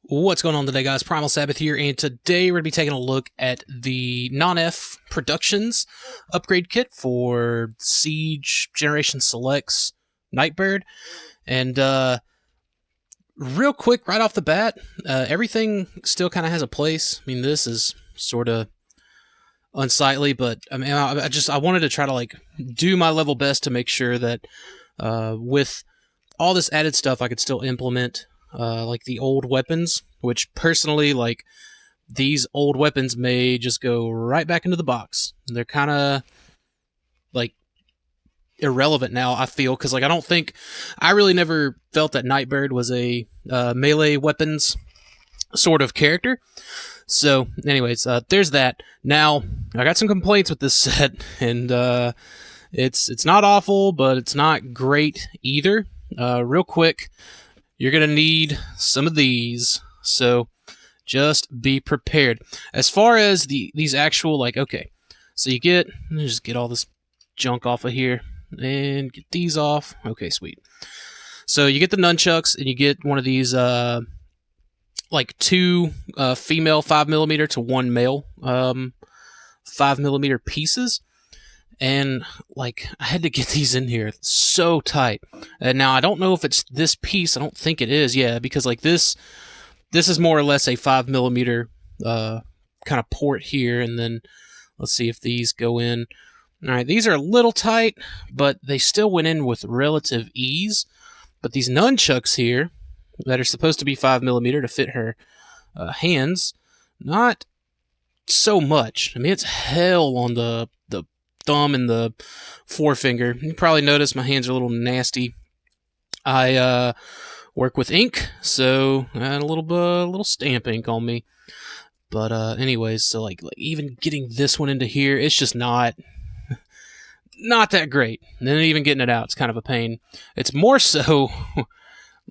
What's going on today, guys? Primal Sabbath here, and today we're going to be taking a look at the Nonnef Productions upgrade kit for Siege Generation Selects Nightbird. And real quick, right off the bat, everything still kind of has a place. I mean, this is sort of unsightly, but I mean, I wanted to try to do my level best to make sure that with all this added stuff, I could still implement like the old weapons, which personally, these old weapons may just go right back into the box. They're kind of irrelevant now, I feel, because I really never felt that Nightbird was a melee weapons sort of character. So anyways, there's that. Now I got some complaints with this set, and it's not awful, but it's not great either. Real quick, you're going to need some of these, so just be prepared. As far as these actual, okay, so let me just get all this junk off of here, and get these off. Okay, sweet. So you get the nunchucks, and you get one of these, two female 5mm to one male 5mm pieces. And I had to get these in here so tight. And now I don't know if it's this piece. I don't think it is. Yeah, because this is more or less a 5mm kind of port here. And then let's see if these go in. All right, these are a little tight, but they still went in with relative ease. But these nunchucks here that are supposed to be 5mm to fit her hands, not so much. I mean, it's hell on the thumb and the forefinger. You probably noticed my hands are a little nasty. I work with ink, so I had a little stamp ink on me. But anyways, so even getting this one into here, it's just not that great. And then even getting it out, it's kind of a pain. It's more so. Let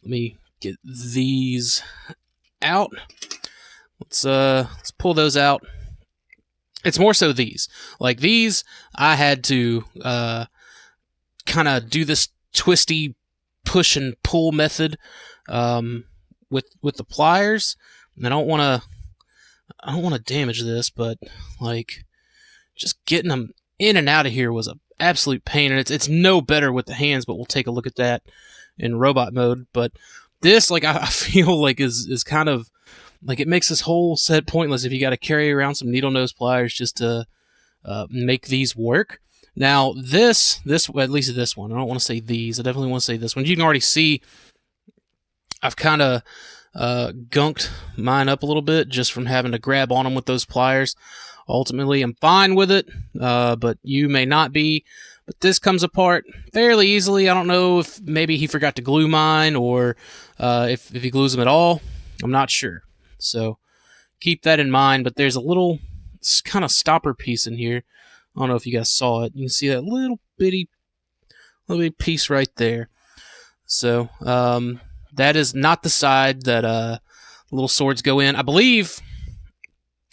me get these out. Let's pull those out. It's more so these. These, I had to kind of do this twisty push and pull method with the pliers. And I don't want to damage this, but just getting them in and out of here was an absolute pain. And it's no better with the hands, but we'll take a look at that in robot mode. But this, I feel is kind of it makes this whole set pointless if you got to carry around some needle nose pliers just to make these work. Now this at least this one, I don't want to say these, I definitely want to say this one. You can already see I've kind of gunked mine up a little bit just from having to grab on them with those pliers. Ultimately, I'm fine with it, but you may not be. But this comes apart fairly easily. I don't know if maybe he forgot to glue mine, or if he glues them at all. I'm not sure. So keep that in mind. But there's a little kind of stopper piece in here. I don't know if you guys saw it. You can see that little bitty piece right there. So that is not the side that little swords go in. I believe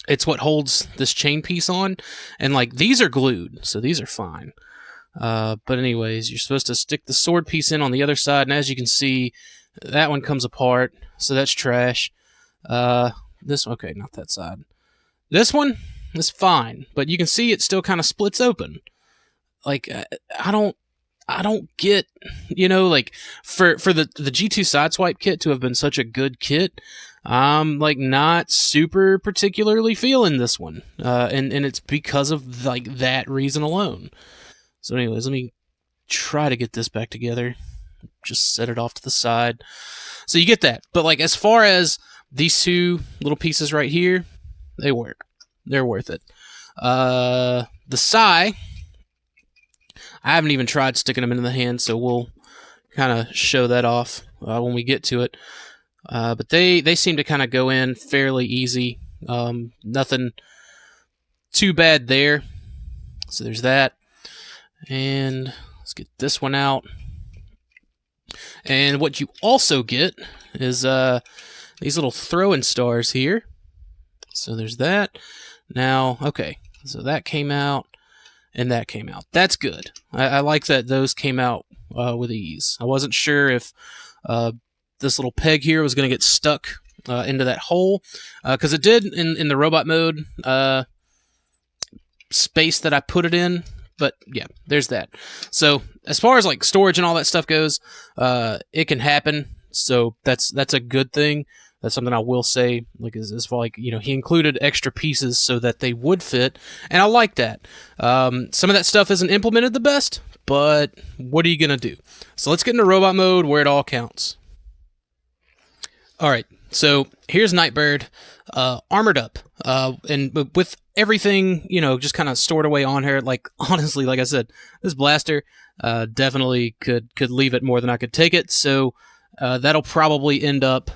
it's what holds this chain piece on. And these are glued, so these are fine. But anyways, you're supposed to stick the sword piece in on the other side, and as you can see, that one comes apart, so that's trash. This one, okay, not that side. This one is fine, but you can see it still kind of splits open. I don't get, for the G2 Sideswipe kit to have been such a good kit, I'm not super particularly feeling this one, and it's because of that reason alone. So anyways, let me try to get this back together. Just set it off to the side. So you get that. But as far as these two little pieces right here, they work. They're worth it. The Sai, I haven't even tried sticking them into the hand, so we'll kind of show that off when we get to it. But they seem to kind of go in fairly easy. Nothing too bad there. So there's that. And let's get this one out. And what you also get is these little throwing stars here. So there's that. Now, okay, so that came out, and that came out. That's good. I like that those came out with ease. I wasn't sure if this little peg here was going to get stuck into that hole, because it did in the robot mode space that I put it in. But yeah, there's that. So as far as like storage and all that stuff goes, it can happen. So that's a good thing. That's something I will say. Like as far like he included extra pieces so that they would fit, and I like that. Some of that stuff isn't implemented the best, but what are you gonna do? So let's get into robot mode where it all counts. All right. So here's Nightbird, armored up, and with everything, just kind of stored away on her. Like, honestly, like I said, this blaster definitely could leave it more than I could take it. So that'll probably end up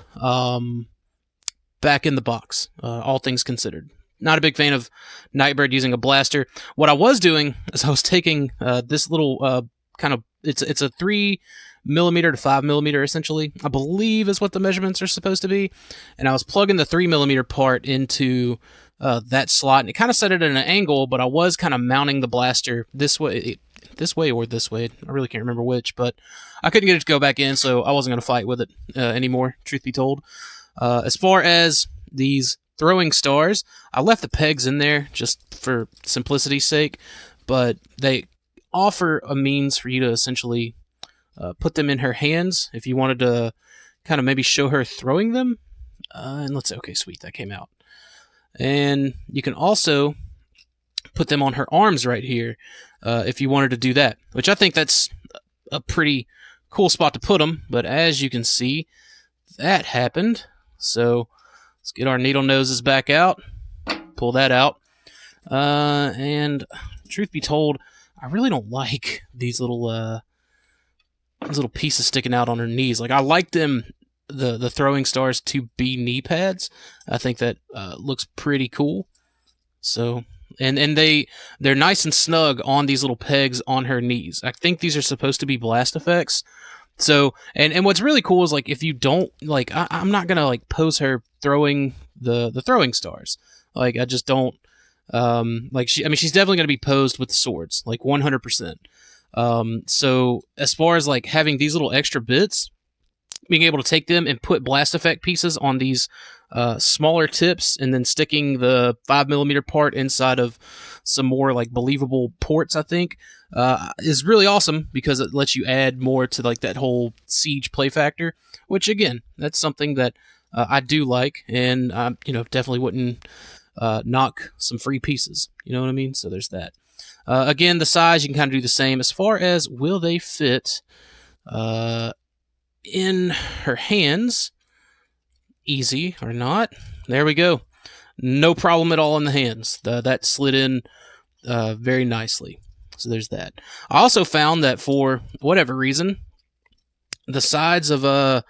back in the box, all things considered. Not a big fan of Nightbird using a blaster. What I was doing is I was taking this little kind of, it's a 3mm to 5mm essentially, I believe is what the measurements are supposed to be. And I was plugging the 3mm part into that slot, and it kind of set it at an angle, but I was kind of mounting the blaster this way or this way. I really can't remember which, but I couldn't get it to go back in, so I wasn't going to fight with it anymore, truth be told. As far as these throwing stars, I left the pegs in there just for simplicity's sake, but they offer a means for you to essentially put them in her hands if you wanted to kind of maybe show her throwing them. And let's say, okay, sweet, that came out. And you can also put them on her arms right here if you wanted to do that, which I think that's a pretty cool spot to put them. But as you can see, that happened. So let's get our needle noses back out, pull that out. And truth be told, I really don't like these little pieces sticking out on her knees. Like, I like them, the throwing stars, to be knee pads. I think that looks pretty cool. So, and they're nice and snug on these little pegs on her knees. I think these are supposed to be blast effects. So, and what's really cool is, like, if you don't, like, I'm not gonna, like, pose her throwing the throwing stars. Like, I just don't, like, she's definitely gonna be posed with the swords, like, 100%. So as far as like having these little extra bits, being able to take them and put blast effect pieces on these smaller tips, and then sticking the 5mm part inside of some more like believable ports, I think, is really awesome, because it lets you add more to like that whole siege play factor, which again, that's something that I do like, and definitely wouldn't knock some free pieces. You know what I mean? So there's that. Again, the size, you can kind of do the same. As far as will they fit in her hands, easy or not, there we go. No problem at all in the hands. That slid in very nicely. So there's that. I also found that for whatever reason, the sides of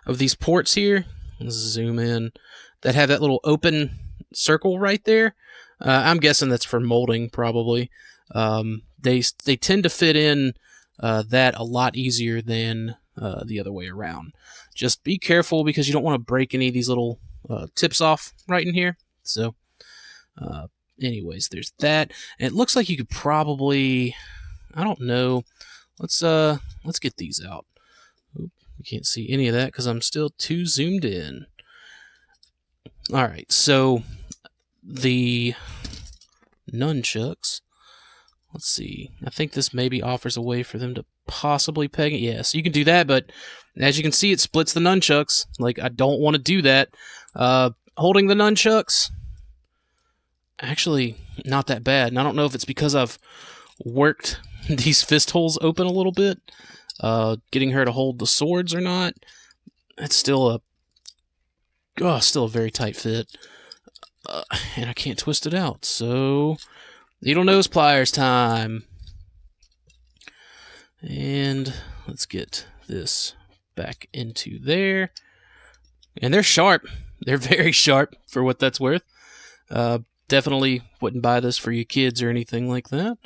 these ports here, let's zoom in, that have that little open circle right there, I'm guessing that's for molding probably. They tend to fit in that a lot easier than the other way around. Just be careful, because you don't want to break any of these little tips off right in here. So anyways, there's that. And it looks like you could probably, I don't know, let's get these out. Oop, you can't see any of that because I'm still too zoomed in. Alright, so the nunchucks, let's see. I think this maybe offers a way for them to possibly peg it. Yeah, so you can do that, but as you can see, it splits the nunchucks. Like, I don't want to do that. Holding the nunchucks, actually not that bad. And I don't know if it's because I've worked these fist holes open a little bit, getting her to hold the swords or not. It's still a very tight fit. And I can't twist it out, so needle nose pliers time. And let's get this back into there. And they're sharp. They're very sharp for what that's worth. Definitely wouldn't buy this for your kids or anything like that.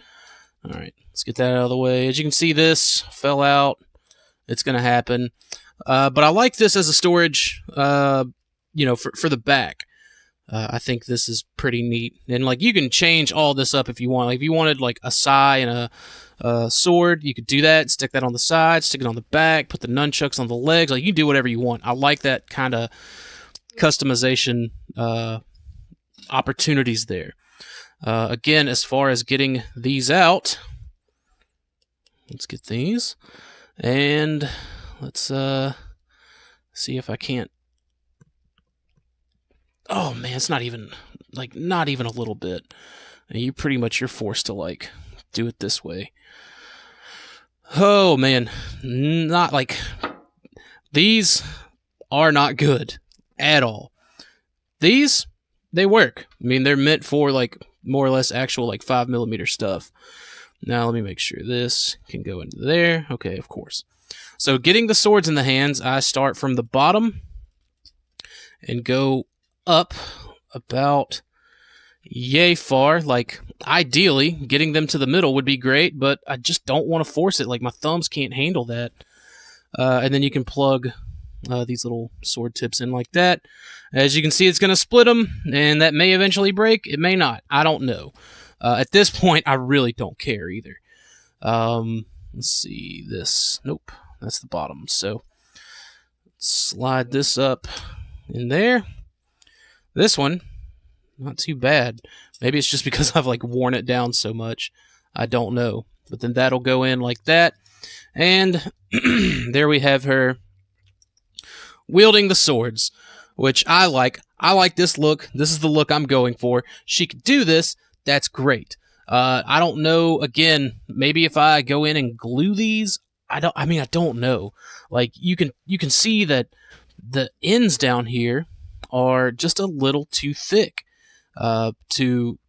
Alright, let's get that out of the way. As you can see, this fell out. It's going to happen. But I like this as a storage, for the back. I think this is pretty neat. And, like, you can change all this up if you want. Like, if you wanted, like, a sai and a sword, you could do that. Stick that on the side, stick it on the back, put the nunchucks on the legs. Like, you can do whatever you want. I like that kind of customization opportunities there. Again, as far as getting these out, let's get these, and let's see if I can't. Oh man, it's not even a little bit. You're forced to like do it this way. Oh man, not like these are not good at all. These, they work. I mean, they're meant for like more or less actual like 5mm stuff. Now let me make sure this can go into there. Okay, of course. So getting the swords in the hands, I start from the bottom and go up about yay far. Like ideally getting them to the middle would be great, but I just don't want to force it. Like my thumbs can't handle that. And then you can plug these little sword tips in like that. As you can see, it's going to split them, and that may eventually break. It may not. I don't know. At this point, I really don't care either. Let's see this. Nope, that's the bottom. So slide this up in there. This one, not too bad. Maybe it's just because I've like worn it down so much. I don't know. But then that'll go in like that. And there we have her wielding the swords, which I like. I like this look. This is the look I'm going for. She could do this. That's great. I don't know. Again, maybe if I go in and glue these, I don't know. Like you can see that the ends down here are just a little too thick to,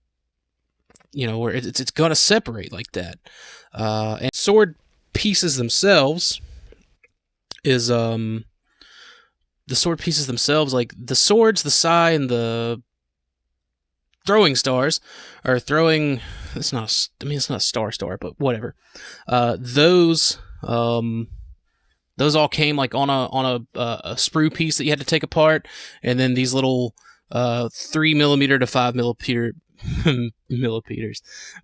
where it's gonna separate like that. And sword pieces themselves is the sword pieces themselves, like the swords, the sai, and the throwing stars, or throwing. It's not a star, but whatever. Those all came like on a sprue piece that you had to take apart, and then these little 3mm to 5mm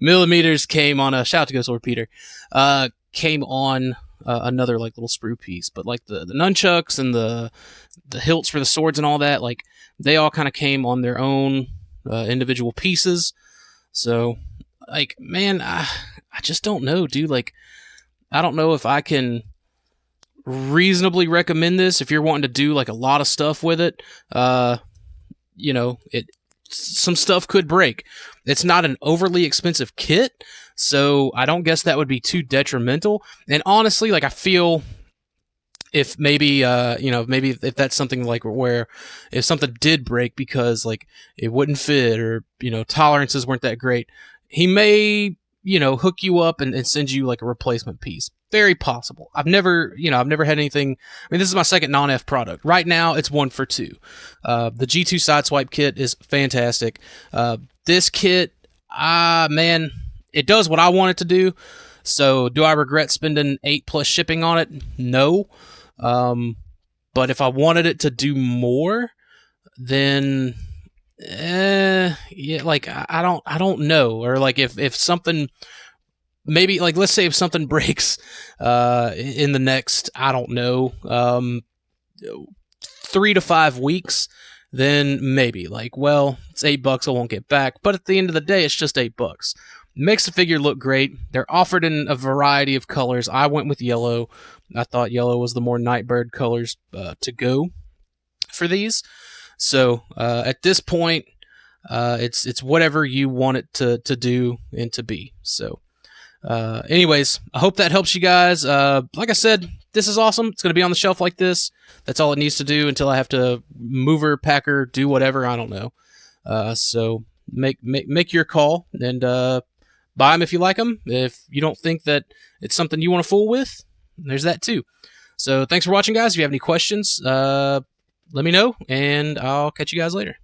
millimeters came on a. Shout out to Go Sword Peter. Came on another like little sprue piece, but like the nunchucks and the hilts for the swords and all that, like they all kind of came on their own individual pieces. So like, man, I just don't know, dude. Like, I don't know if I can reasonably recommend this if you're wanting to do like a lot of stuff with it. Some stuff could break. It's not an overly expensive kit, so I don't guess that would be too detrimental. And honestly, like I feel if maybe if that's something like where if something did break because like it wouldn't fit or tolerances weren't that great, he may hook you up and send you like a replacement piece. Very possible. I've never had anything. I mean, this is my second Nonnef product. Right now, it's 1 for 2. The G2 Sideswipe kit is fantastic. This kit, man, it does what I want it to do. So, do I regret spending $8+ shipping on it? No. But if I wanted it to do more, then yeah, like I don't know. Or like if something. Maybe, like, let's say if something breaks in the next, I don't know, 3 to 5 weeks, then maybe, like, well, it's $8, I won't get back. But at the end of the day, it's just $8. Makes the figure look great. They're offered in a variety of colors. I went with yellow. I thought yellow was the more Nightbird colors to go for these. So at this point, it's whatever you want it to do and to be. So. Anyways, I hope that helps you guys. Like I said, this is awesome. It's going to be on the shelf like this. That's all it needs to do until I have to move her, pack her, do whatever. I don't know. So make your call and buy them if you like them. If you don't think that it's something you want to fool with, there's that too. So thanks for watching, guys. If you have any questions, let me know, and I'll catch you guys later.